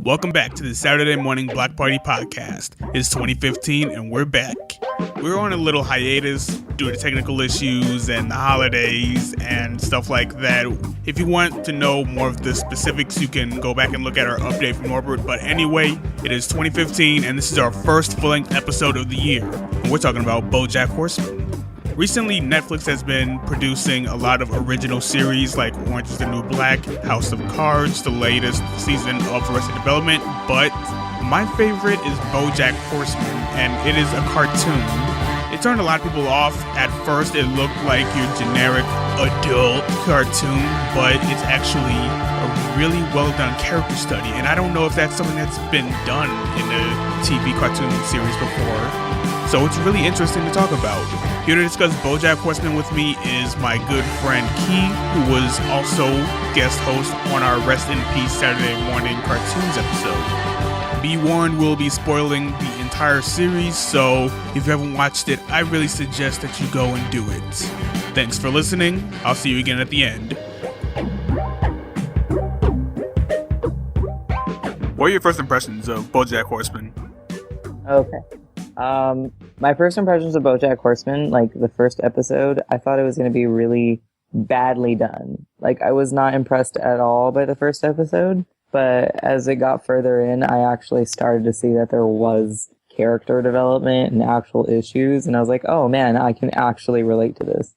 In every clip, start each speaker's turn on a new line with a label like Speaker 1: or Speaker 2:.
Speaker 1: Welcome back to the Saturday Morning Block Party Podcast. It's 2015 and we're back. We're on a little hiatus due to technical issues and the holidays and stuff like that. If you want to know more of the specifics, you can go back and look at our update from Norbert. But anyway, it is 2015 and this is our first full-length episode of the year. And we're talking about Bojack Horseman. Recently, Netflix has been producing a lot of original series like Orange is the New Black, House of Cards, the latest season of Arrested Development, but my favorite is Bojack Horseman, and it is a cartoon. It turned a lot of people off. At first, it looked like your generic adult cartoon, but it's actually a really well-done character study, and I don't know if that's something that's been done in a TV cartoon series before. So it's really interesting to talk about. Here to discuss Bojack Horseman with me is my good friend Kii, who was also guest host on our Rest in Peace Saturday Morning Cartoons episode. Be warned, we'll be spoiling the entire series, so if you haven't watched it, I really suggest that you go and do it. Thanks for listening. I'll see you again at the end. What are your first impressions of Bojack Horseman?
Speaker 2: Okay. My first impressions of Bojack Horseman, like the first episode, I thought it was going to be really badly done. Like, I was not impressed at all by the first episode, but as it got further in, I actually started to see that there was character development and actual issues, and I was like, oh man, I can actually relate to this.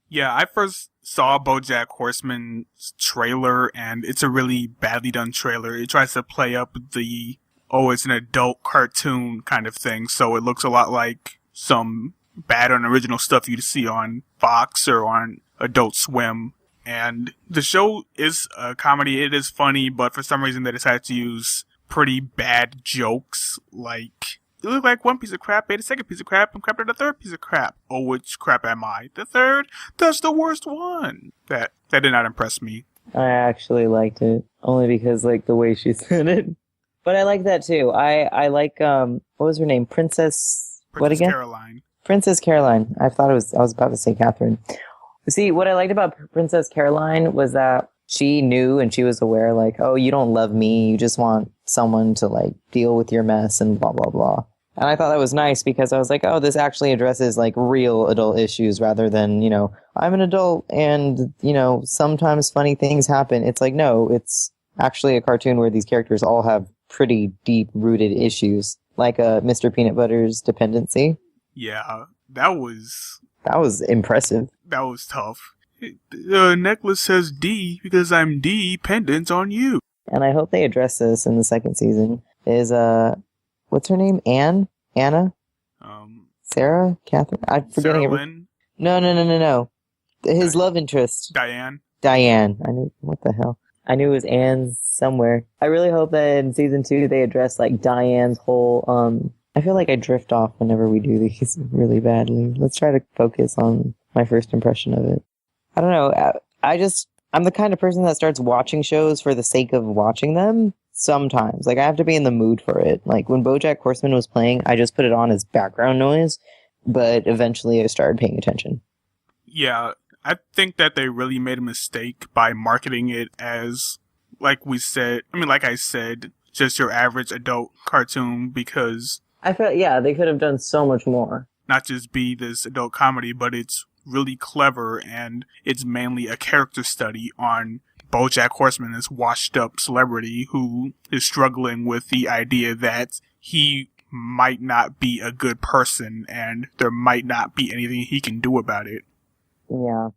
Speaker 1: Yeah, I first saw Bojack Horseman's trailer, and it's a really badly done trailer. It tries to play up the it's an adult cartoon kind of thing, so it looks a lot like some bad unoriginal stuff you'd see on Fox or on Adult Swim. And the show is a comedy, it is funny, but for some reason they decided to use pretty bad jokes, like, it looked like one piece of crap ate a second piece of crap and crap ate a third piece of crap. Oh, which crap am I? The third? That's the worst one. That did not impress me.
Speaker 2: I actually liked it, only because, like, the way she said it. But I like that too. I like, what was her name? Princess what again?
Speaker 1: Caroline.
Speaker 2: Princess Caroline. I was about to say Catherine. See, what I liked about Princess Caroline was that she knew and she was aware, like, oh, you don't love me. You just want someone to, like, deal with your mess and blah, blah, blah. And I thought that was nice because I was like, oh, this actually addresses, like, real adult issues rather than, you know, I'm an adult and, you know, sometimes funny things happen. It's like, no, it's actually a cartoon where these characters all have pretty deep-rooted issues, like Mr. Peanutbutter's dependency.
Speaker 1: Yeah, that was
Speaker 2: impressive.
Speaker 1: That was tough. The necklace says D because I'm dependent on you.
Speaker 2: And I hope they address this in the second season. Is, what's her name? Anna? Sarah? Catherine? I'm forgetting
Speaker 1: Sarah Lynn?
Speaker 2: No. His love interest.
Speaker 1: Diane.
Speaker 2: I knew, what the hell? I knew it was Anne's somewhere. I really hope that in season 2 they address, like, Diane's whole, I feel like I drift off whenever we do these really badly. Let's try to focus on my first impression of it. I don't know. I'm the kind of person that starts watching shows for the sake of watching them sometimes. Like, I have to be in the mood for it. Like, when Bojack Horseman was playing, I just put it on as background noise, but eventually I started paying attention.
Speaker 1: Yeah. I think that they really made a mistake by marketing it as, like I said, just your average adult cartoon, because
Speaker 2: I felt, yeah, they could have done so much more.
Speaker 1: Not just be this adult comedy, but it's really clever, and it's mainly a character study on Bojack Horseman, this washed up celebrity who is struggling with the idea that he might not be a good person, and there might not be anything he can do about it.
Speaker 2: Yeah,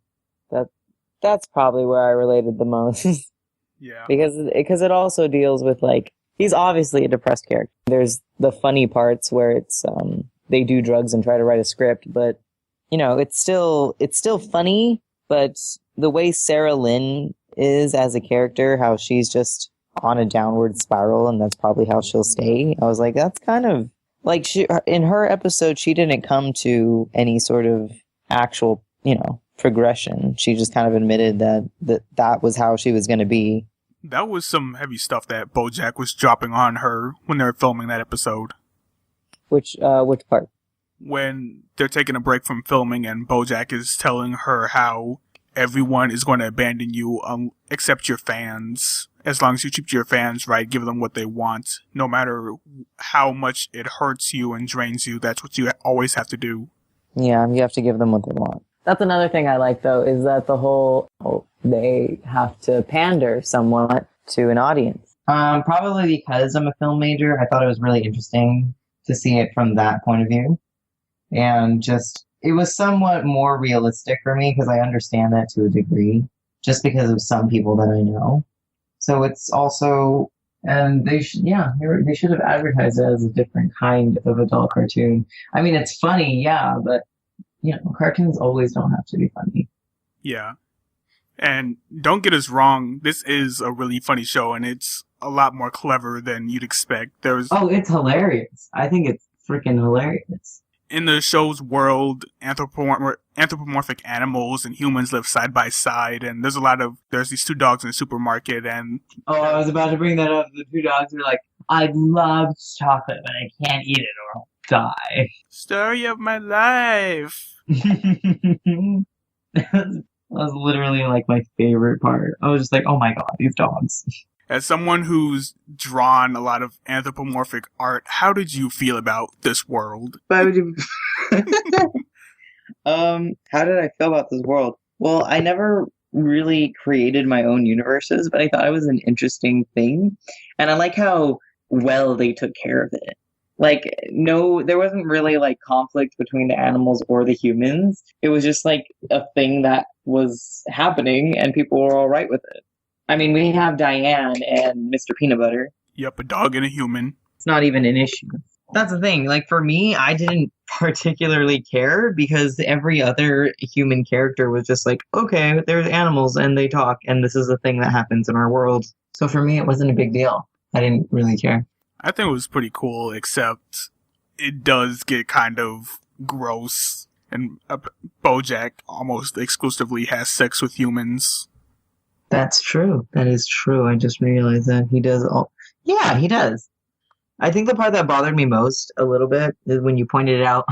Speaker 2: that's probably where I related the most.
Speaker 1: Yeah.
Speaker 2: Because it also deals with, like, he's obviously a depressed character. There's the funny parts where it's, they do drugs and try to write a script, but, you know, it's still funny, but the way Sarah Lynn is as a character, how she's just on a downward spiral, and that's probably how she'll stay. I was like, that's kind of, like, in her episode, she didn't come to any sort of actual, you know, progression. She just kind of admitted that was how she was going to be.
Speaker 1: That was some heavy stuff that Bojack was dropping on her when they were filming that episode.
Speaker 2: Which part?
Speaker 1: When they're taking a break from filming and Bojack is telling her how everyone is going to abandon you except your fans. As long as you treat your fans right, give them what they want, no matter how much it hurts you and drains you, that's what you always have to do.
Speaker 2: Yeah, you have to give them what they want. That's another thing I like, though, is that they have to pander somewhat to an audience.
Speaker 3: Probably because I'm a film major, I thought it was really interesting to see it from that point of view. And it was somewhat more realistic for me because I understand that to a degree, just because of some people that I know. So it's also, and they should have advertised it as a different kind of adult cartoon. I mean, it's funny, yeah, but, cartoons always don't have to be funny.
Speaker 1: Yeah. And don't get us wrong, this is a really funny show, and it's a lot more clever than you'd expect.
Speaker 3: It's hilarious. I think it's freaking hilarious.
Speaker 1: In the show's world, anthropomorphic animals and humans live side by side, and there's these two dogs in a supermarket, and...
Speaker 3: Oh, I was about to bring that up. The two dogs are like, I love chocolate, but I can't eat it or I'll die.
Speaker 1: Story of my life.
Speaker 3: That was literally like my favorite part. I was just like, oh my god, these dogs.
Speaker 1: As someone who's drawn a lot of anthropomorphic art, how did you feel about this world?
Speaker 3: How did I feel about this world? Well, I never really created my own universes, but I thought it was an interesting thing. And I like how well they took care of it. Like, no, there wasn't really like conflict between the animals or the humans. It was just like a thing that was happening and people were all right with it. I mean, we have Diane and Mr. Peanutbutter.
Speaker 1: Yep, a dog and a human.
Speaker 3: It's not even an issue. That's the thing. Like, for me, I didn't particularly care because every other human character was just like, okay, there's animals and they talk and this is a thing that happens in our world. So for me, it wasn't a big deal. I didn't really care.
Speaker 1: I think it was pretty cool, except it does get kind of gross. And Bojack almost exclusively has sex with humans.
Speaker 3: That's true. That is true. I just realized that he does Yeah, he does. I think the part that bothered me most a little bit is when you pointed it out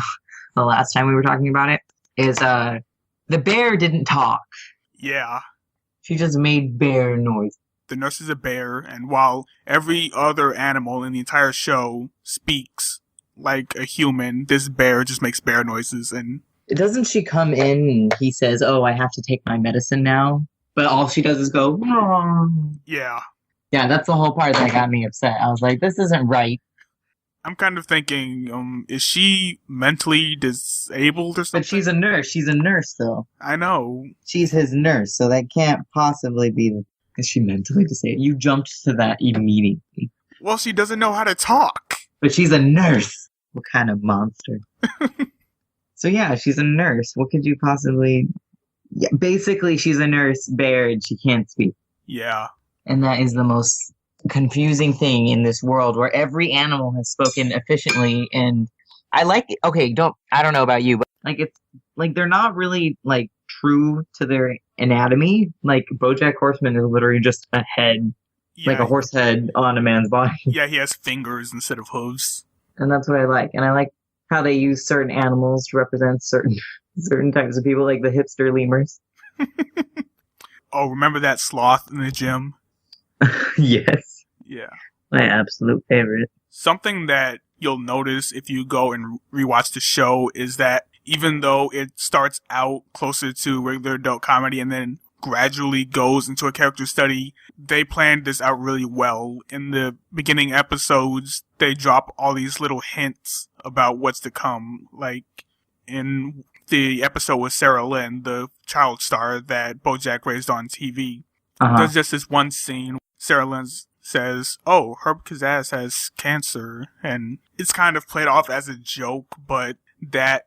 Speaker 3: the last time we were talking about it, is the bear didn't talk.
Speaker 1: Yeah.
Speaker 3: She just made bear noise.
Speaker 1: The nurse is a bear, and while every other animal in the entire show speaks like a human, this bear just makes bear noises. And
Speaker 3: doesn't she come in and he says, oh, I have to take my medicine now? But all she does is go, oh.
Speaker 1: Yeah.
Speaker 3: Yeah, that's the whole part that got me upset. I was like, this isn't right.
Speaker 1: I'm kind of thinking, is she mentally disabled or something?
Speaker 3: But she's a nurse. She's a nurse, though.
Speaker 1: I know.
Speaker 3: She's his nurse, so that can't possibly be... Is she mentally disabled? You jumped to that immediately.
Speaker 1: Well, she doesn't know how to talk.
Speaker 3: But she's a nurse. What kind of monster? So yeah, she's a nurse. What could you possibly... Yeah, basically, she's a nurse bear and she can't speak.
Speaker 1: Yeah.
Speaker 3: And that is the most confusing thing in this world where every animal has spoken efficiently. And I like it. Okay, I don't know about you, but like it's like they're not really like true to their anatomy. Like Bojack Horseman is literally just a head, like a horse head on a man's body.
Speaker 1: Yeah, he has fingers instead of hooves.
Speaker 3: And that's what I like. And I like how they use certain animals to represent certain types of people, like the hipster lemurs.
Speaker 1: Oh, remember that sloth in the gym?
Speaker 3: Yes.
Speaker 1: Yeah.
Speaker 3: My absolute favorite.
Speaker 1: Something that you'll notice if you go and rewatch the show is that even though it starts out closer to regular adult comedy and then gradually goes into a character study, they planned this out really well. In the beginning episodes, they drop all these little hints about what's to come. Like in the episode with Sarah Lynn, the child star that Bojack raised on TV. There's just this one scene, Sarah Lynn says, oh, Herb Kazaz has cancer, and it's kind of played off as a joke, but that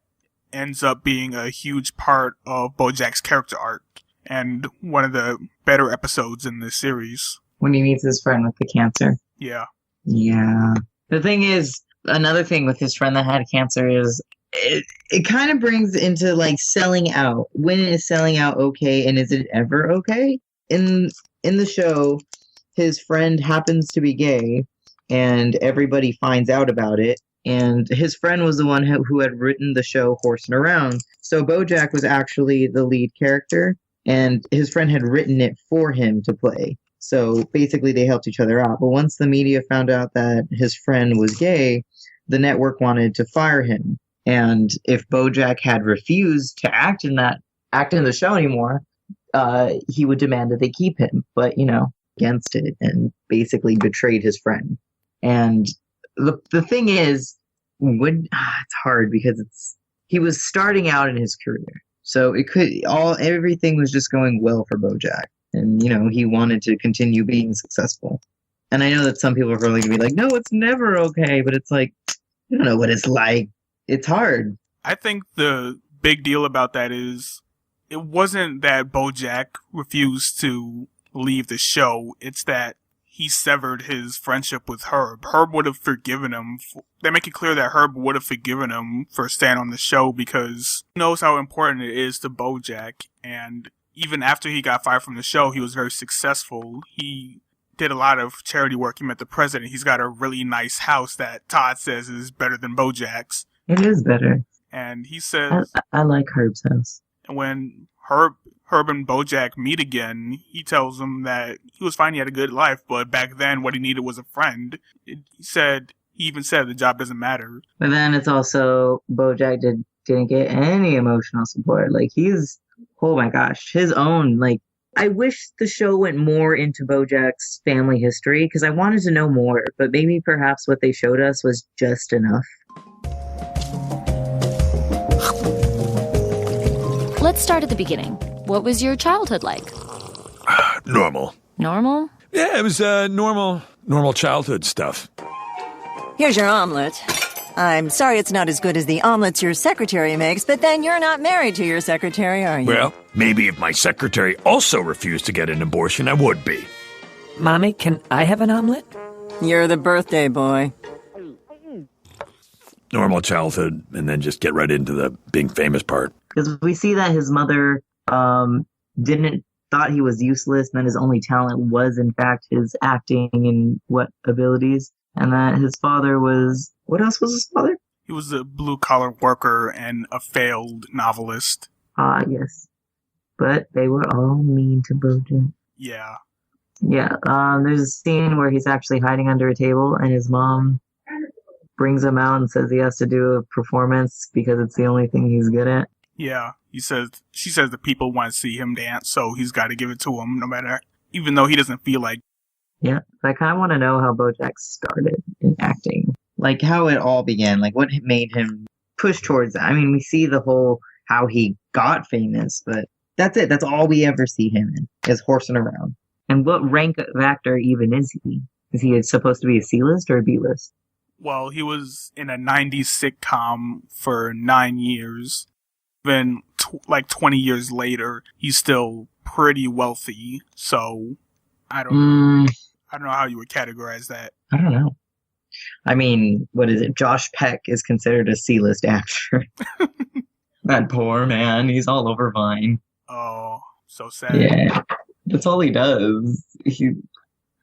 Speaker 1: ends up being a huge part of Bojack's character arc, and one of the better episodes in this series.
Speaker 3: When he meets his friend with the cancer.
Speaker 1: Yeah.
Speaker 3: Yeah. The thing is, another thing with his friend that had cancer is, it kind of brings into like selling out. When is selling out okay, and is it ever okay? In the show, his friend happens to be gay, and everybody finds out about it. And his friend was the one who had written the show Horsing Around. So Bojack was actually the lead character, and his friend had written it for him to play. So basically they helped each other out. But once the media found out that his friend was gay, the network wanted to fire him. And if Bojack had refused to act in the show anymore, he would demand that they keep him. But, against it and basically betrayed his friend. And the thing is, it's hard because he was starting out in his career. So everything was just going well for Bojack. And, he wanted to continue being successful. And I know that some people are probably going to be like, no, it's never okay. But it's like, you don't know what it's like. It's hard.
Speaker 1: I think the big deal about that is it wasn't that Bojack refused to leave the show. It's that he severed his friendship with Herb. Herb would have forgiven him. They make it clear that Herb would have forgiven him for staying on the show because he knows how important it is to Bojack. And even after he got fired from the show, he was very successful. He did a lot of charity work. He met the president. He's got a really nice house that Todd says is better than Bojack's.
Speaker 3: It is better.
Speaker 1: And he says...
Speaker 3: I like Herb's house.
Speaker 1: When Herb and Bojack meet again, he tells him that he was fine, he had a good life, but back then what he needed was a friend. He even said the job doesn't matter.
Speaker 3: But then it's also Bojack didn't get any emotional support. Like oh my gosh, his own, I wish the show went more into Bojack's family history because I wanted to know more, but maybe perhaps what they showed us was just enough.
Speaker 4: Let's start at the beginning. What was your childhood like?
Speaker 5: Normal.
Speaker 4: Normal?
Speaker 5: Yeah, it was normal childhood stuff.
Speaker 6: Here's your omelet. I'm sorry it's not as good as the omelets your secretary makes, but then you're not married to your secretary, are you?
Speaker 5: Well, maybe if my secretary also refused to get an abortion, I would be.
Speaker 7: Mommy, can I have an omelet?
Speaker 6: You're the birthday boy.
Speaker 5: Normal childhood, and then just get right into the being famous part.
Speaker 3: Because we see that his mother thought he was useless, and that his only talent was, in fact, his acting and abilities. And that his father was... What else was his father?
Speaker 1: He was a blue-collar worker and a failed novelist.
Speaker 3: Ah, yes. But they were all mean to Bojack.
Speaker 1: Yeah.
Speaker 3: Yeah, there's a scene where he's actually hiding under a table, and his mom brings him out and says he has to do a performance because it's the only thing he's good at.
Speaker 1: Yeah, she says the people want to see him dance, so he's got to give it to him, even though he doesn't feel like.
Speaker 3: Yeah, I kind of want to know how Bojack started in acting. Like, how it all began, like, what made him push towards that. I mean, we see the whole, how he got famous, but that's it. That's all we ever see him in, is horsing around. And what rank of actor even is he? Is he supposed to be a C-list or a B-list?
Speaker 1: Well, he was in a 90s sitcom for 9 years. Then, 20 years later, he's still pretty wealthy. So, I don't know. I don't know how you would categorize that.
Speaker 3: I don't know. I mean, what is it? Josh Peck is considered a C-list actor. That poor man. He's all over Vine.
Speaker 1: Oh, so sad.
Speaker 3: Yeah. That's all he does. He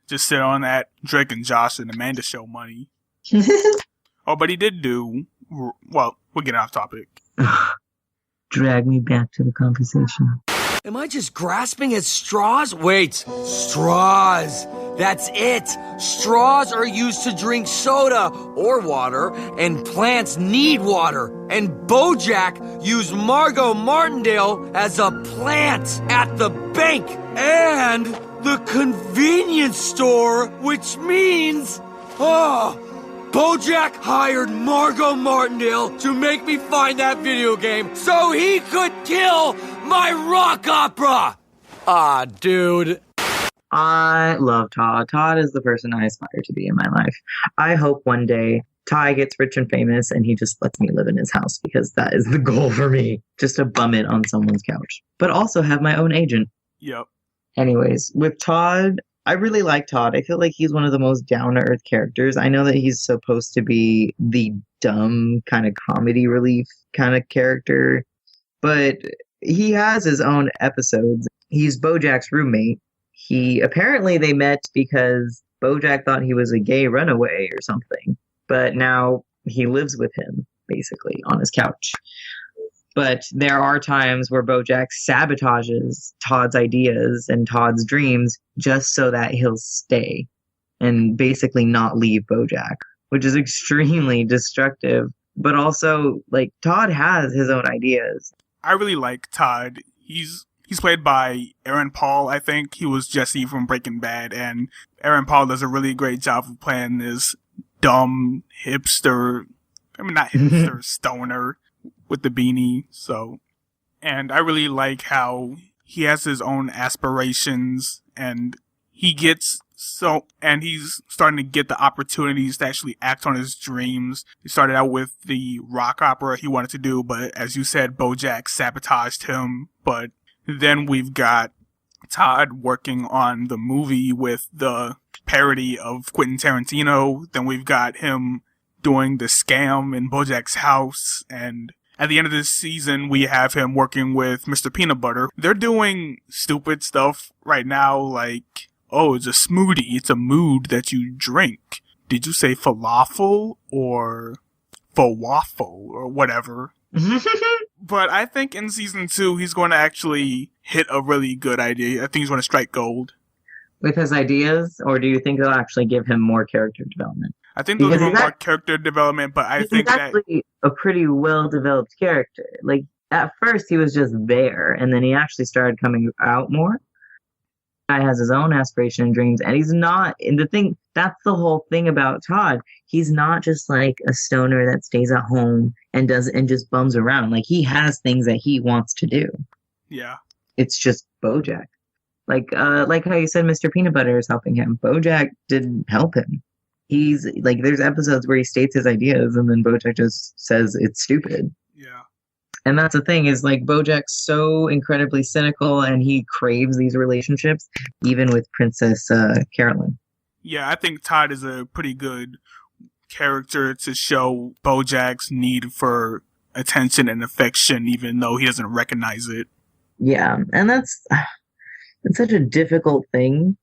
Speaker 1: just sit on that Drake and Josh and Amanda show money. Oh, but he did do... Well, we'll get off topic.
Speaker 3: Drag me back to the conversation.
Speaker 8: Am I just grasping at straws? Wait, straws. That's it. Straws are used to drink soda or water, and plants need water. And Bojack used Margot Martindale as a plant at the bank and the convenience store, which means... Bojack hired Margot Martindale to make me find that video game so he could kill my rock opera! Ah, dude.
Speaker 3: I love Todd. Todd is the person I aspire to be in my life. I hope one day Ty gets rich and famous and he just lets me live in his house because that is the goal for me. Just to bum it on someone's couch. But also have my own agent.
Speaker 1: Yep.
Speaker 3: Anyways, with Todd... I really like Todd. I feel like he's one of the most down-to-earth characters. I know that he's supposed to be the dumb kind of comedy relief kind of character, but he has his own episodes. He's Bojack's roommate. Apparently they met because Bojack thought he was a gay runaway or something, but now he lives with him, basically, on his couch. But there are times where Bojack sabotages Todd's ideas and Todd's dreams just so that he'll stay and basically not leave Bojack, which is extremely destructive. But also, like, Todd has his own ideas.
Speaker 1: I really like Todd. He's played by Aaron Paul, I think. He was Jesse from Breaking Bad, and Aaron Paul does a really great job of playing this dumb hipster, not hipster, stoner with the beanie. And I really like how he has his own aspirations, and he's starting to get the opportunities to actually act on his dreams. He started out with the rock opera he wanted to do, but as you said, Bojack sabotaged him. But then we've got Todd working on the movie with the parody of Quentin Tarantino. Then we've got him doing the scam in Bojack's house. And at the end of this season, we have him working with Mr. Peanutbutter. They're doing stupid stuff right now, like, oh, it's a smoothie. It's a mood that you drink. Did you say falafel or falafel or whatever? But I think in season 2, he's going to actually hit a really good idea. I think he's going to strike gold.
Speaker 3: With his ideas, or do you think they'll actually give him more character development?
Speaker 1: I think they'll give him more character development, but I think that...
Speaker 3: He's actually a pretty well-developed character. Like, at first he was just there, and then he actually started coming out more. Guy has his own aspiration and dreams, and he's not, and that's the whole thing about Todd. He's not just like a stoner that stays at home and just bums around. Like, he has things that he wants to do.
Speaker 1: Yeah.
Speaker 3: It's just Bojack. Like how you said Mr. Peanutbutter is helping him. Bojack didn't help him. He's like, there's episodes where he states his ideas and then Bojack just says it's stupid.
Speaker 1: Yeah.
Speaker 3: And that's the thing, is like Bojack's so incredibly cynical and he craves these relationships, even with Princess Carolyn.
Speaker 1: Yeah, I think Todd is a pretty good character to show Bojack's need for attention and affection, even though he doesn't recognize it.
Speaker 3: Yeah, and it's such a difficult thing,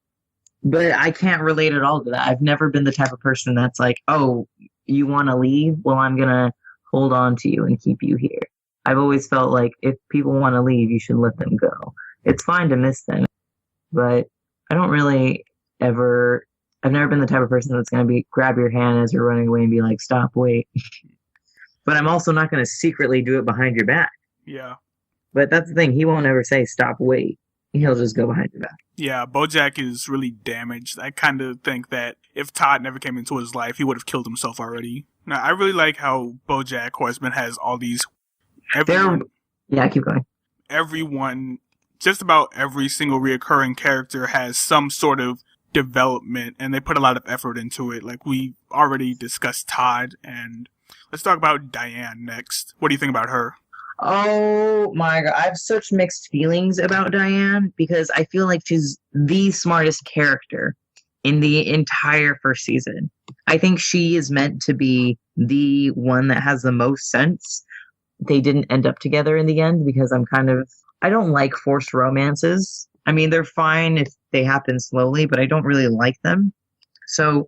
Speaker 3: but I can't relate at all to that. I've never been the type of person that's like, oh, you want to leave? Well, I'm going to hold on to you and keep you here. I've always felt like if people want to leave, you should let them go. It's fine to miss them, but I don't really I've never been the type of person that's going to grab your hand as you're running away and be like, stop, wait. But I'm also not going to secretly do it behind your back.
Speaker 1: Yeah.
Speaker 3: But that's the thing. He won't ever say, stop, wait. He'll just go behind your back.
Speaker 1: Yeah, Bojack is really damaged. I kind of think that if Todd never came into his life, he would have killed himself already. Now, I really like how Bojack Horseman has all these...
Speaker 3: Yeah, keep going.
Speaker 1: Everyone, just about every single reoccurring character has some sort of development, and they put a lot of effort into it. Like, we already discussed Todd, and let's talk about Diane next. What do you think about her?
Speaker 3: Oh my god, I have such mixed feelings about Diane because I feel like she's the smartest character in the entire first season. I think she is meant to be the one that has the most sense. They didn't end up together in the end because I don't like forced romances. I mean, they're fine if they happen slowly, but I don't really like them. So,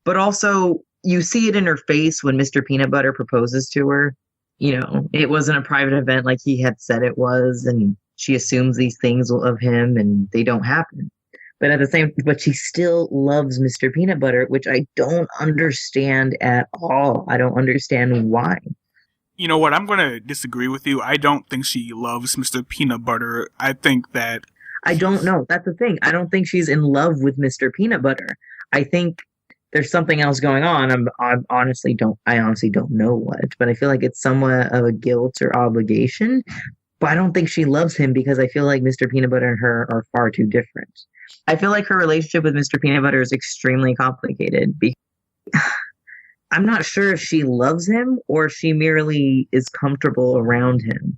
Speaker 3: but also you see it in her face when Mr. Peanutbutter proposes to her. You know, it wasn't a private event like he had said it was, and she assumes these things of him and they don't happen. But she still loves Mr. Peanutbutter, which I don't understand at all. I don't understand why.
Speaker 1: You know what? I'm going to disagree with you. I don't think she loves Mr. Peanutbutter. I think that...
Speaker 3: I don't know. That's the thing. I don't think she's in love with Mr. Peanutbutter. I think there's something else going on. I honestly don't know what, but I feel like it's somewhat of a guilt or obligation. But I don't think she loves him because I feel like Mr. Peanutbutter and her are far too different. I feel like her relationship with Mr. Peanutbutter is extremely complicated. I'm not sure if she loves him or if she merely is comfortable around him.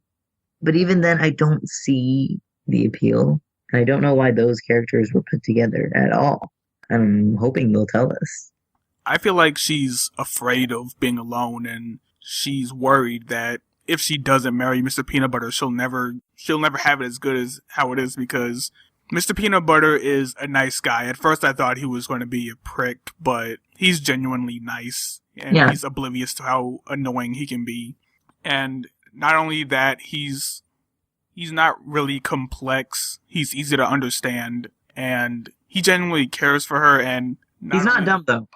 Speaker 3: But even then, I don't see the appeal. And I don't know why those characters were put together at all. I'm hoping they'll tell us.
Speaker 1: I feel like she's afraid of being alone, and she's worried that if she doesn't marry Mr. Peanutbutter, she'll never have it as good as how it is, because Mr. Peanutbutter is a nice guy. At first I thought he was going to be a prick, but he's genuinely nice, and he's oblivious to how annoying he can be. And not only that, he's not really complex. He's easy to understand, and he genuinely cares for her. And
Speaker 2: he's not dumb though.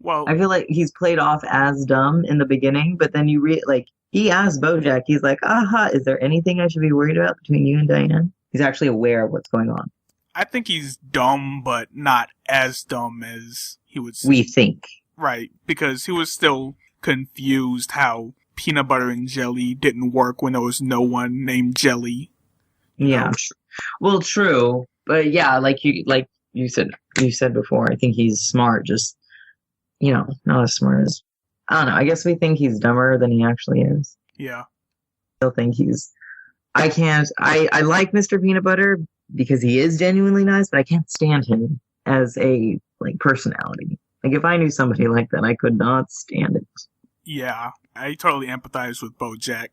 Speaker 1: Well,
Speaker 2: I feel like he's played off as dumb in the beginning, but then he asked Bojack, he's like, aha, is there anything I should be worried about between you and Diane? He's actually aware of what's going on.
Speaker 1: I think he's dumb, but not as dumb as he would say.
Speaker 2: We think.
Speaker 1: Right, because he was still confused how peanut butter and jelly didn't work when there was no one named Jelly.
Speaker 2: Yeah. Well, true. But yeah, like you said before, I think he's smart, just, not as smart as, I don't know, I guess we think he's dumber than he actually is.
Speaker 1: Yeah.
Speaker 2: I still think I like Mr. Peanut Butter because he is genuinely nice, but I can't stand him as a, personality. Like, if I knew somebody like that, I could not stand it.
Speaker 1: Yeah, I totally empathize with Bojack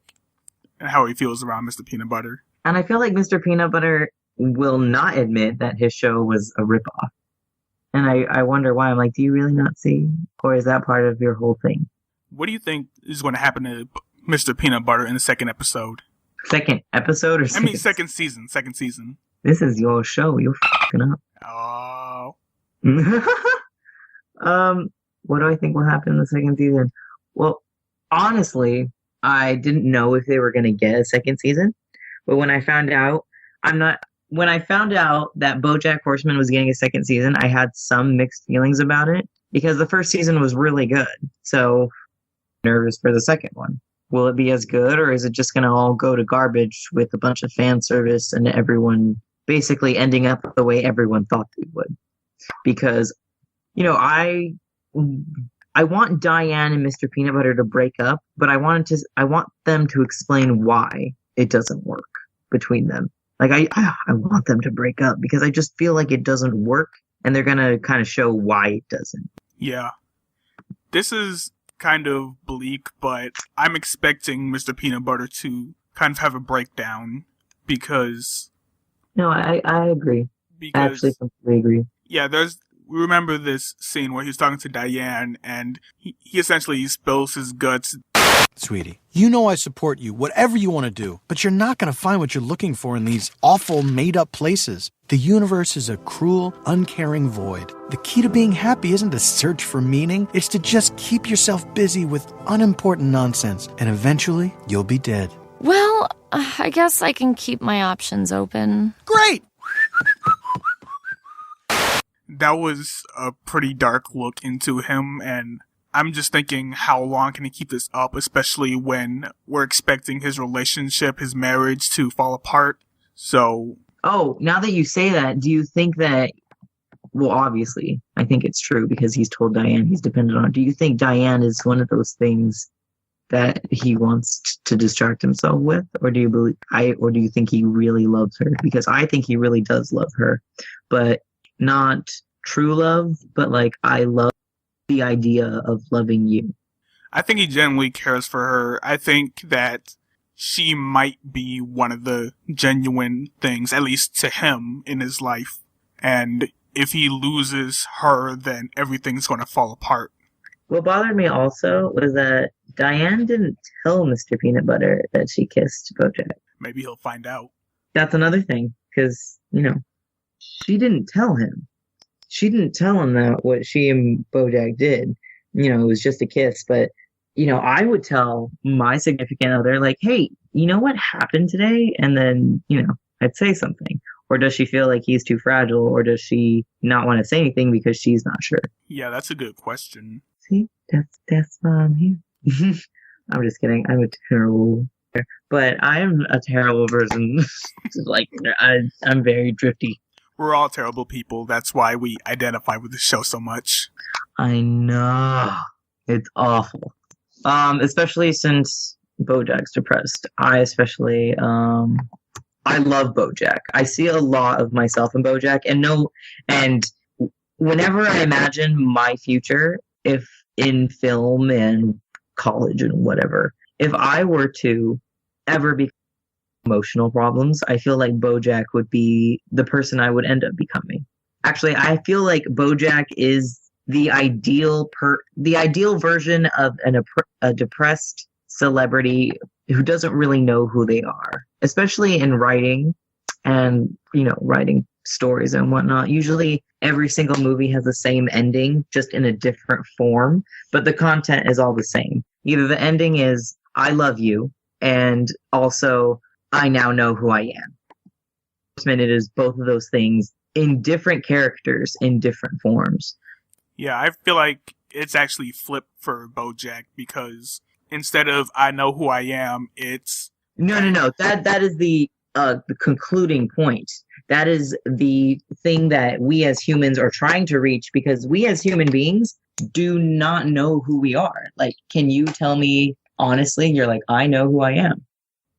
Speaker 1: and how he feels around Mr. Peanut Butter.
Speaker 2: And I feel like Mr. Peanut Butter will not admit that his show was a ripoff. And I wonder why. I'm like, do you really not see? Or is that part of your whole thing?
Speaker 1: What do you think is going to happen to Mr. Peanut Butter in the second episode?
Speaker 2: Second episode or second?
Speaker 1: I mean, second season. Second season.
Speaker 2: This is your show. You're fucking up.
Speaker 1: Oh.
Speaker 2: What do I think will happen in the second season? Well, honestly, I didn't know if they were going to get a second season. But when I found out, when I found out that Bojack Horseman was getting a second season, I had some mixed feelings about it because the first season was really good. So, nervous for the second one. Will it be as good, or is it just going to all go to garbage with a bunch of fan service and everyone basically ending up the way everyone thought they would? Because, I want Diane and Mr. Peanut Butter to break up, but I want them to explain why it doesn't work between them. Like, I want them to break up because I just feel like it doesn't work, and they're gonna kind of show why it doesn't.
Speaker 1: Yeah. This is kind of bleak, but I'm expecting Mr. Peanut Butter to kind of have a breakdown because...
Speaker 2: No, I agree. I actually completely agree.
Speaker 1: Yeah, we remember this scene where he's talking to Diane, and he essentially spills his guts.
Speaker 9: Sweetie, you know I support you, whatever you want to do, but you're not going to find what you're looking for in these awful, made-up places. The universe is a cruel, uncaring void. The key to being happy isn't to search for meaning, it's to just keep yourself busy with unimportant nonsense, and eventually, you'll be dead.
Speaker 4: Well, I guess I can keep my options open.
Speaker 9: Great!
Speaker 1: That was a pretty dark look into him, and I'm just thinking, how long can he keep this up, especially when we're expecting his relationship, his marriage to fall apart? So...
Speaker 2: Oh, now that you say that, do you think that... Well, obviously, I think it's true because he's told Diane he's dependent on. Do you think Diane is one of those things that he wants to distract himself with? Or do you think he really loves her? Because I think he really does love her, but not true love, but I love the idea of loving you.
Speaker 1: I think he genuinely cares for her. I think that she might be one of the genuine things, at least to him, in his life. And if he loses her, then everything's going to fall apart.
Speaker 2: What bothered me also was that Diane didn't tell Mr. Peanut Butter that she kissed Bojack.
Speaker 1: Maybe he'll find out.
Speaker 2: That's another thing, because, she didn't tell him. She didn't tell him that what she and Bojack did. It was just a kiss. But, I would tell my significant other, hey, you know what happened today? And then, I'd say something. Or does she feel like he's too fragile? Or does she not want to say anything because she's not sure?
Speaker 1: Yeah, that's a good question.
Speaker 2: See, that's why I'm here. I'm just kidding. I'm a terrible... But I'm a terrible person. I'm very drifty.
Speaker 1: We're all terrible people. That's why we identify with the show so much.
Speaker 2: I know. It's awful. Especially since Bojack's depressed. I love Bojack. I see a lot of myself in Bojack, and whenever I imagine my future, if in film and college and whatever, if I were to ever become emotional problems, I feel like Bojack would be the person I would end up becoming. Actually, I feel like Bojack is the ideal version of a depressed celebrity who doesn't really know who they are, especially in writing and, writing stories and whatnot. Usually every single movie has the same ending, just in a different form, but the content is all the same. Either the ending is, I love you, and also, I now know who I am. It is both of those things in different characters, in different forms.
Speaker 1: Yeah, I feel like it's actually flipped for Bojack, because instead of I know who I am, it's...
Speaker 2: No. That is the concluding point. That is the thing that we as humans are trying to reach, because we as human beings do not know who we are. Like, can you tell me honestly? You're like, I know who I am.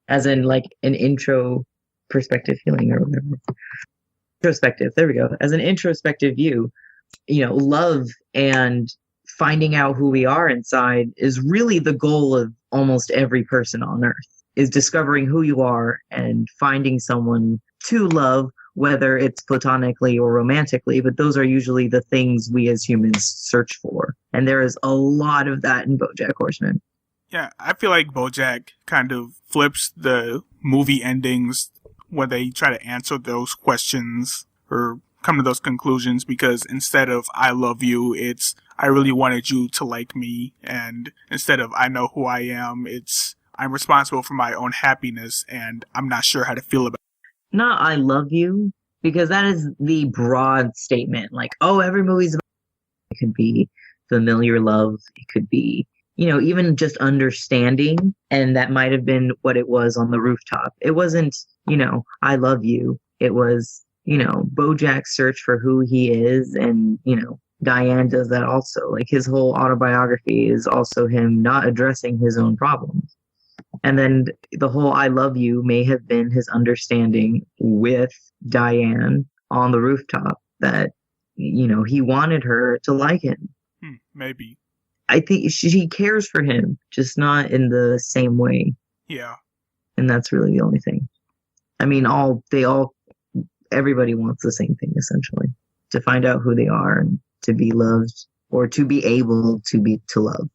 Speaker 2: As in, like, an intro perspective feeling or whatever. Introspective, there we go. As an introspective view, love and finding out who we are inside is really the goal of almost every person on earth, is discovering who you are and finding someone to love, whether it's platonically or romantically, but those are usually the things we as humans search for. And there is a lot of that in Bojack Horseman.
Speaker 1: Yeah, I feel like Bojack kind of flips the movie endings when they try to answer those questions or come to those conclusions, because instead of I love you, it's I really wanted you to like me. And instead of I know who I am, it's I'm responsible for my own happiness and I'm not sure how to feel about it.
Speaker 2: Not I love you, because that is the broad statement. Like, oh, every movie's about... It could be familiar love. It could be, even just understanding. And that might have been what it was on the rooftop. It wasn't, I love you. It was, Bojack's search for who he is. And, Diane does that also. Like, his whole autobiography is also him not addressing his own problems. And then the whole I love you may have been his understanding with Diane on the rooftop that, he wanted her to like him.
Speaker 1: Maybe.
Speaker 2: I think she cares for him, just not in the same way.
Speaker 1: Yeah.
Speaker 2: And that's really the only thing. I mean, everybody wants the same thing, essentially. To find out who they are and to be loved, or to be able to love.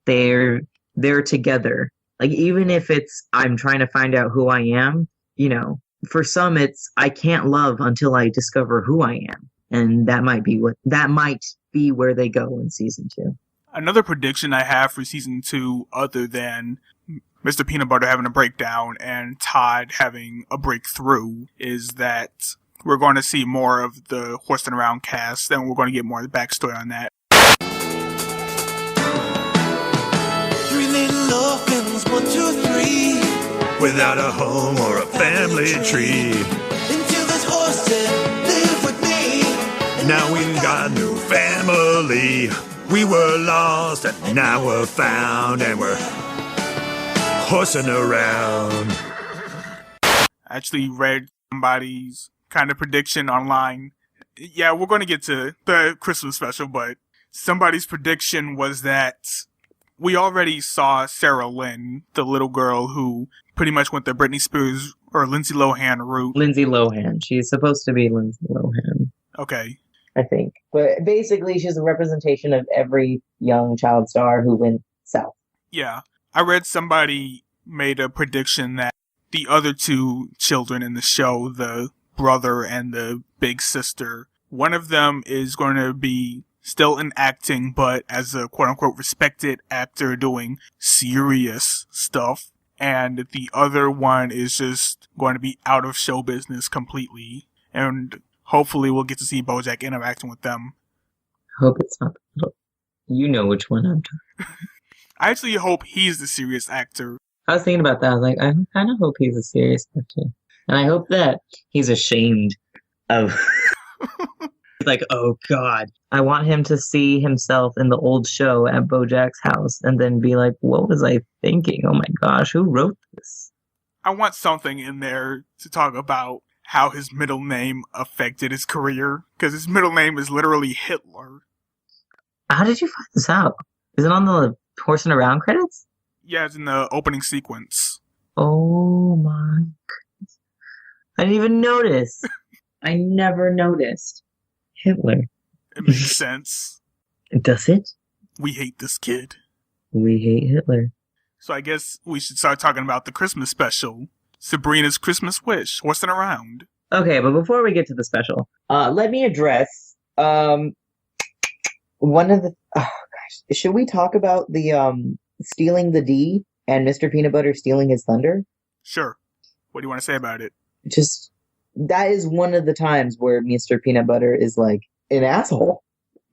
Speaker 2: They're together. Like, even if it's, I'm trying to find out who I am, for some it's, I can't love until I discover who I am. And that might be where they go in season 2.
Speaker 1: Another prediction I have for season 2, other than Mr. Peanutbutter having a breakdown and Todd having a breakthrough, is that we're going to see more of the Horsing Around cast, and we're going to get more of the backstory on that.
Speaker 10: 3 little orphans, 1, 2, 3,
Speaker 5: without a home or a family tree.
Speaker 10: Until this horse said, live with me. And
Speaker 5: now we've got a new family. We were lost and now we're found, and we're horsing around.
Speaker 1: I actually read somebody's kind of prediction online. Yeah, we're going to get to the Christmas special, but somebody's prediction was that we already saw Sarah Lynn, the little girl who pretty much went the Britney Spears or Lindsay Lohan route.
Speaker 2: Lindsay Lohan. She's supposed to be Lindsay Lohan.
Speaker 1: Okay.
Speaker 2: I think. But basically, she's a representation of every young child star who went south.
Speaker 1: Yeah. I read somebody made a prediction that the other 2 children in the show, the brother and the big sister, one of them is going to be still in acting, but as a quote-unquote respected actor doing serious stuff. And the other one is just going to be out of show business completely. And hopefully we'll get to see Bojack interacting with them.
Speaker 2: Hope it's not. You know which one I'm talking.
Speaker 1: I actually hope he's the serious actor.
Speaker 2: I was thinking about that. I was like, I kind of hope he's a serious actor. And I hope that he's ashamed of... like, oh God. I want him to see himself in the old show at Bojack's house and then be like, what was I thinking? Oh my gosh, who wrote this?
Speaker 1: I want something in there to talk about how his middle name affected his career, because his middle name is literally Hitler.
Speaker 2: How did you find this out? Is it on the Horsing Around credits?
Speaker 1: Yeah, it's in the opening sequence.
Speaker 2: Oh my goodness. I didn't even notice. I never noticed. Hitler.
Speaker 1: It makes sense.
Speaker 2: Does it?
Speaker 1: We hate this kid.
Speaker 2: We hate Hitler.
Speaker 1: So I guess we should start talking about the Christmas special, Sabrina's Christmas Wish, horsing around.
Speaker 2: Okay, but before we get to the special, let me address one of the. Oh gosh, should we talk about the stealing the D and Mr. Peanutbutter stealing his thunder?
Speaker 1: Sure. What do you want to say about it?
Speaker 2: Just that is one of the times where Mr. Peanutbutter is like an asshole.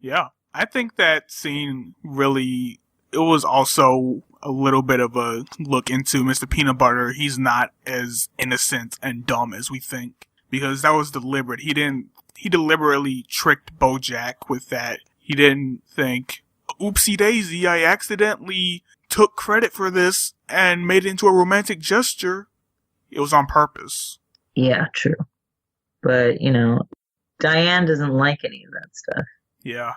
Speaker 1: Yeah, I think that scene really. It was also a little bit of a look into Mr. Peanutbutter. He's not as innocent and dumb as we think. Because that was deliberate. He deliberately tricked Bojack with that. He didn't think, oopsie daisy, I accidentally took credit for this and made it into a romantic gesture. It was on purpose.
Speaker 2: Yeah, true. But, Diane doesn't like any of that stuff.
Speaker 1: Yeah.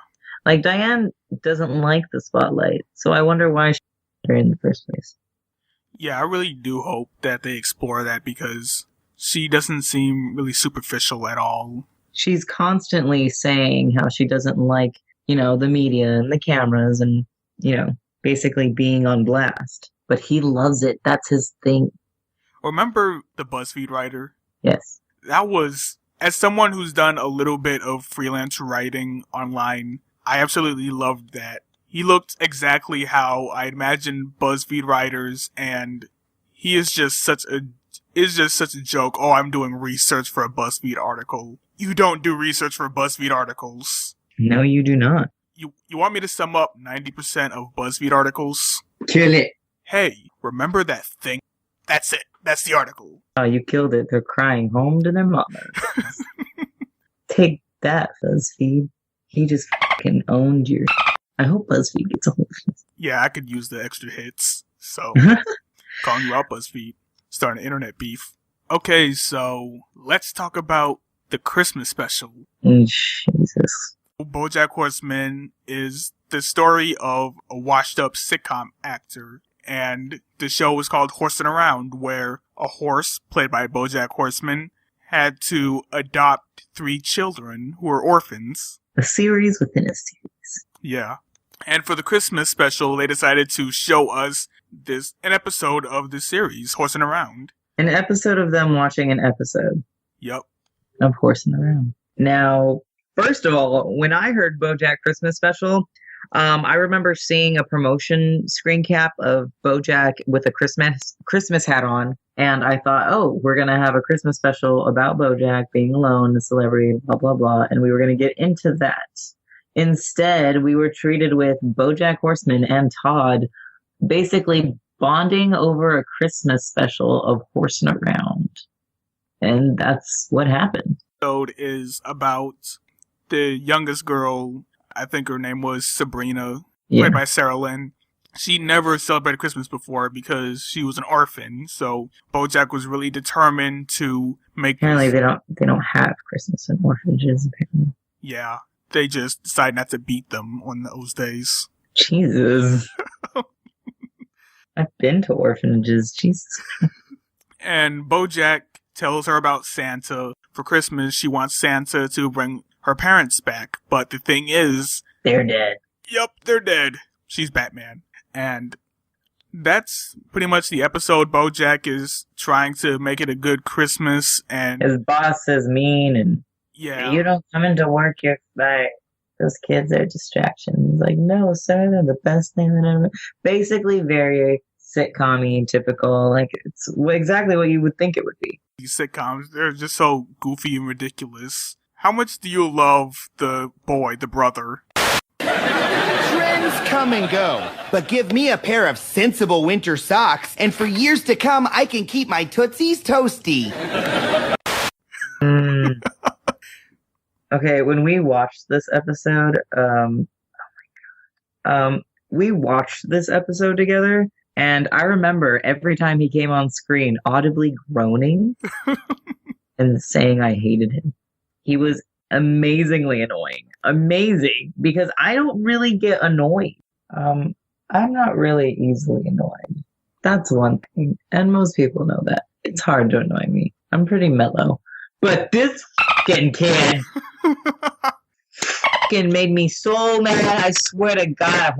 Speaker 2: Like, Diane doesn't like the spotlight, so I wonder why she's there in the first place.
Speaker 1: Yeah, I really do hope that they explore that because she doesn't seem really superficial at all.
Speaker 2: She's constantly saying how she doesn't like, the media and the cameras and, basically being on blast. But he loves it. That's his thing.
Speaker 1: Remember the BuzzFeed writer?
Speaker 2: Yes.
Speaker 1: That was, as someone who's done a little bit of freelance writing online, I absolutely loved that. He looked exactly how I imagined BuzzFeed writers, and he is just such a joke. Oh, I'm doing research for a BuzzFeed article. You don't do research for BuzzFeed articles.
Speaker 2: No, you do not.
Speaker 1: You want me to sum up 90% of BuzzFeed articles?
Speaker 2: Kill it.
Speaker 1: Hey, remember that thing? That's it. That's the article.
Speaker 2: Oh, you killed it. They're crying home to their mama. Take that, BuzzFeed. He just fucking owned your... I hope BuzzFeed gets a hold of this.
Speaker 1: Yeah, I could use the extra hits. So, calling you out, BuzzFeed. Starting an internet beef. Okay, so let's talk about the Christmas special.
Speaker 2: Jesus.
Speaker 1: Bojack Horseman is the story of a washed-up sitcom actor, and the show was called Horsing Around, where a horse, played by Bojack Horseman, had to adopt 3 children who were orphans.
Speaker 2: A series within a series.
Speaker 1: Yeah. And for the Christmas special, they decided to show us an episode of the series, Horsing Around.
Speaker 2: An episode of them watching an episode.
Speaker 1: Yep.
Speaker 2: Of Horsing Around. Now, first of all, when I heard Bojack Christmas special, I remember seeing a promotion screen cap of Bojack with a Christmas hat on, and I thought, oh, we're going to have a Christmas special about Bojack being alone, a celebrity, blah, blah, blah, and we were going to get into that. Instead, we were treated with Bojack Horseman and Todd basically bonding over a Christmas special of Horsing Around. And that's what happened.
Speaker 1: The episode is about the youngest girl, I think her name was Sabrina, played by Sarah Lynn. She never celebrated Christmas before because she was an orphan, so Bojack was really determined to make...
Speaker 2: Apparently they don't have Christmas in orphanages, apparently.
Speaker 1: Yeah, they just decide not to beat them on those days.
Speaker 2: Jesus. I've been to orphanages, Jesus.
Speaker 1: And Bojack tells her about Santa. For Christmas, she wants Santa to bring her parents back, but the thing is...
Speaker 2: They're dead.
Speaker 1: Yep, they're dead. She's Batman. And that's pretty much the episode. Bojack is trying to make it a good Christmas, and...
Speaker 2: His boss is mean, and...
Speaker 1: Yeah.
Speaker 2: You don't come into work, you're like... Those kids are distractions. He's like, no, sir, they're the best thing that ever... Basically, very sitcom-y, typical. Like, it's exactly what you would think it would be.
Speaker 1: These sitcoms, they're just so goofy and ridiculous. How much do you love the boy, the brother?
Speaker 11: Trends come and go, but give me a pair of sensible winter socks, and for years to come, I can keep my Tootsies toasty.
Speaker 2: Okay, when we watched this episode, we watched this episode together, and I remember every time he came on screen, audibly groaning and saying I hated him. He was amazingly annoying. Amazing, because I don't really get annoyed. I'm not really easily annoyed. That's one thing, and most people know that. It's hard to annoy me. I'm pretty mellow. But this fucking kid fucking made me so mad. I swear to God,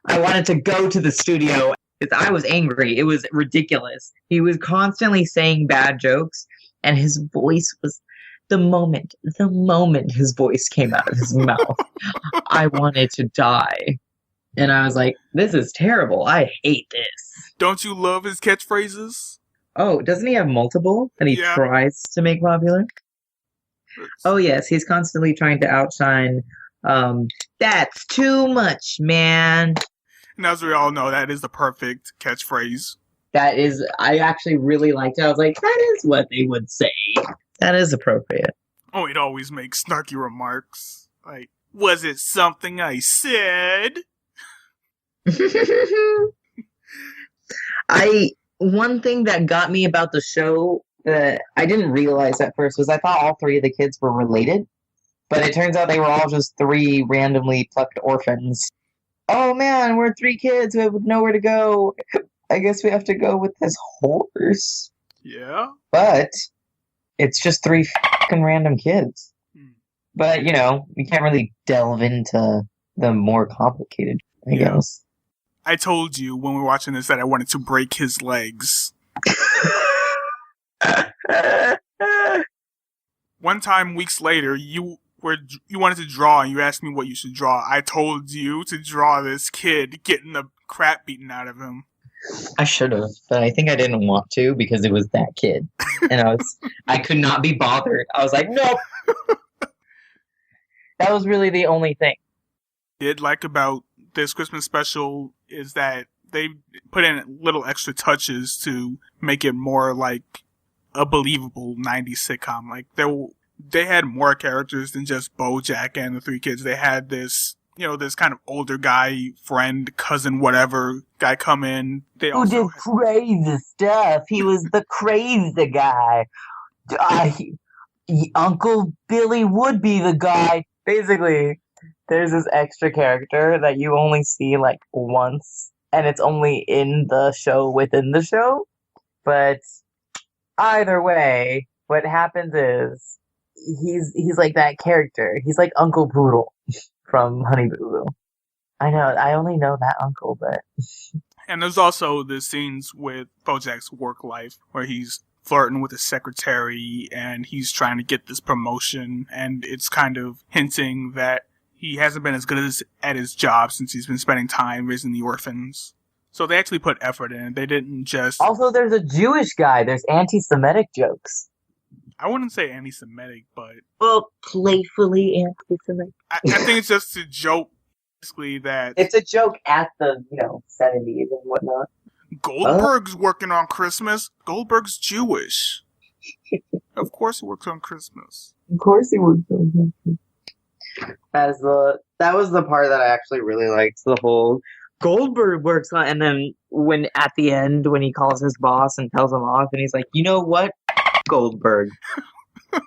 Speaker 2: I wanted to go to the studio Because I was angry. It was ridiculous. He was constantly saying bad jokes, and his voice was the moment his voice came out of his mouth, I wanted to die. And I was like, this is terrible. I hate this.
Speaker 1: Don't you love his catchphrases?
Speaker 2: Oh, doesn't he have multiple that he tries to make popular? Oh, yes. He's constantly trying to outshine, that's too much, man.
Speaker 1: And as we all know, that is the perfect catchphrase.
Speaker 2: That is, I actually really liked it. I was like, that is what they would say. That is appropriate.
Speaker 1: Oh, he'd always make snarky remarks. Like, was it something I said?
Speaker 2: One thing that got me about the show that I didn't realize at first was I thought all three of the kids were related, but it turns out they were all just three randomly plucked orphans. Oh man, we're three kids who have nowhere to go. I guess we have to go with this horse.
Speaker 1: Yeah.
Speaker 2: But it's just three fucking random kids. But, you know, we can't really delve into the more complicated, I guess.
Speaker 1: I told you when we were watching this that I wanted to break his legs. One time, weeks later, you wanted to draw and you asked me what you should draw. I told you to draw this kid getting the crap beaten out of him.
Speaker 2: I should have, but I think I didn't want to because it was that kid. And I could not be bothered. I was like, nope. That was really the only thing.
Speaker 1: Did like about this Christmas special is that they put in little extra touches to make it more like a believable 90s sitcom. Like they had more characters than just Bojack and the three kids. They had this, you know, this kind of older guy, friend, cousin, whatever guy come in. They
Speaker 2: Who did crazy stuff. He was the crazy guy. Uncle Billy would be the guy. Basically, there's this extra character that you only see like once, and it's only in the show within the show. But either way, what happens is he's like that character. He's like Uncle Poodle from Honey Boo Boo. I know, I only know that uncle, but...
Speaker 1: And there's also the scenes with Bojack's work life where he's flirting with his secretary and he's trying to get this promotion, and it's kind of hinting that he hasn't been as good at his job since he's been spending time raising the orphans. So they actually put effort in it. They didn't just...
Speaker 2: Also, there's a Jewish guy. There's anti-Semitic jokes.
Speaker 1: I wouldn't say anti-Semitic, but...
Speaker 2: Well, playfully anti-Semitic.
Speaker 1: I think it's just a joke, basically, that...
Speaker 2: It's a joke at the, 70s and whatnot.
Speaker 1: Goldberg's working on Christmas. Goldberg's Jewish. Of course he works on Christmas.
Speaker 2: Of course he works on Christmas. That was the part that I actually really liked. The whole Goldberg works on, and then when at the end when he calls his boss and tells him off, and he's like, you know what, Goldberg. And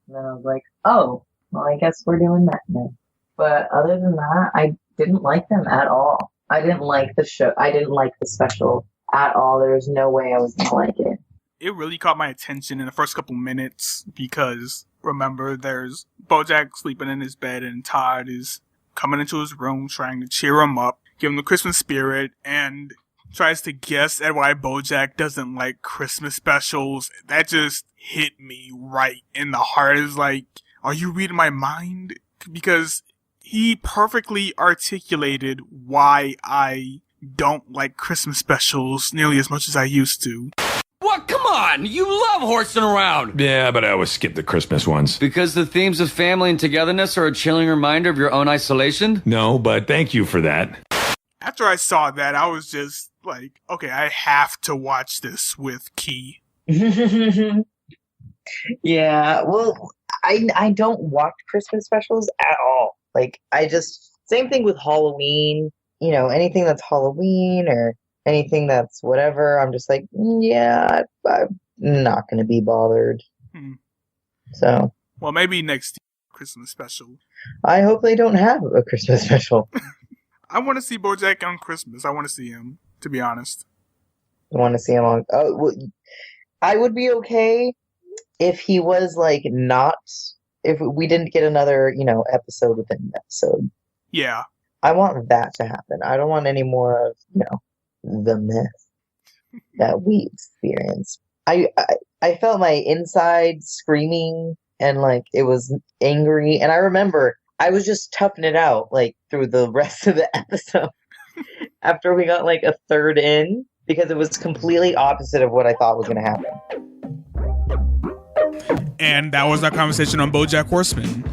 Speaker 2: then I was like, oh, well, I guess we're doing that now. But other than that, I didn't like them at all. I didn't like the show. I didn't like the special at all. There was no way I was gonna like it.
Speaker 1: It really caught my attention in the first couple minutes because, remember, there's Bojack sleeping in his bed and Todd is coming into his room trying to cheer him up, give him the Christmas spirit, and tries to guess at why Bojack doesn't like Christmas specials. That just hit me right in the heart. It's like, are you reading my mind? Because he perfectly articulated why I don't like Christmas specials nearly as much as I used to.
Speaker 8: What? Come on! You love horsing around!
Speaker 5: Yeah, but I always skip the Christmas ones.
Speaker 8: Because the themes of family and togetherness are a chilling reminder of your own isolation?
Speaker 5: No, but thank you for that.
Speaker 1: After I saw that, I was just like, okay, I have to watch this with Kii.
Speaker 2: Yeah, well, I don't watch Christmas specials at all. Like, same thing with Halloween, anything that's Halloween or anything that's whatever, I'm just like, yeah, I'm not going to be bothered. So.
Speaker 1: Well, maybe next Christmas special.
Speaker 2: I hope they don't have a Christmas special.
Speaker 1: I want to see Bojack on Christmas. I want to see him, to be honest.
Speaker 2: I want to see him on... Oh, well, I would be okay if he was, like, not... If we didn't get another, episode within an episode.
Speaker 1: Yeah.
Speaker 2: I want that to happen. I don't want any more of, the myth that we experienced. I felt my inside screaming and like it was angry. And I remember I was just toughing it out like through the rest of the episode after we got like a third in, because it was completely opposite of what I thought was going to happen.
Speaker 1: And that was our conversation on Bojack Horseman.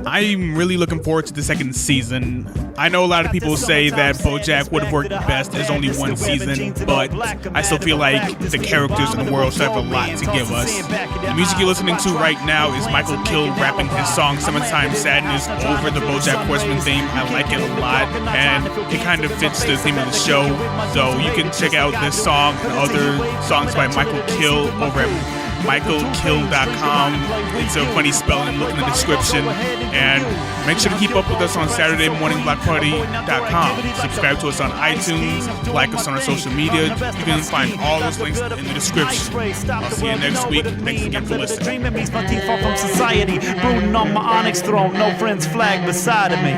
Speaker 1: I'm really looking forward to the second season. I know a lot of people say that Bojack would have worked best as only one season, but I still feel like the characters in the world still have a lot to give us. The music you're listening to right now is Michael Kill rapping his song Summertime Sadness over the Bojack Horseman theme. I like it a lot, and it kind of fits the theme of the show. So you can check out this song and other songs by Michael Kill over at michaelkill.com. It's a funny spelling, look in the description. And make sure to keep up with us on SaturdayMorningBlockParty.com. Subscribe to us on iTunes, like us on our social media. You can find all those links in the description. I'll see you next week. Thanks again for listening.
Speaker 12: From society, brooding on my onyx throne, no friends flag beside of me.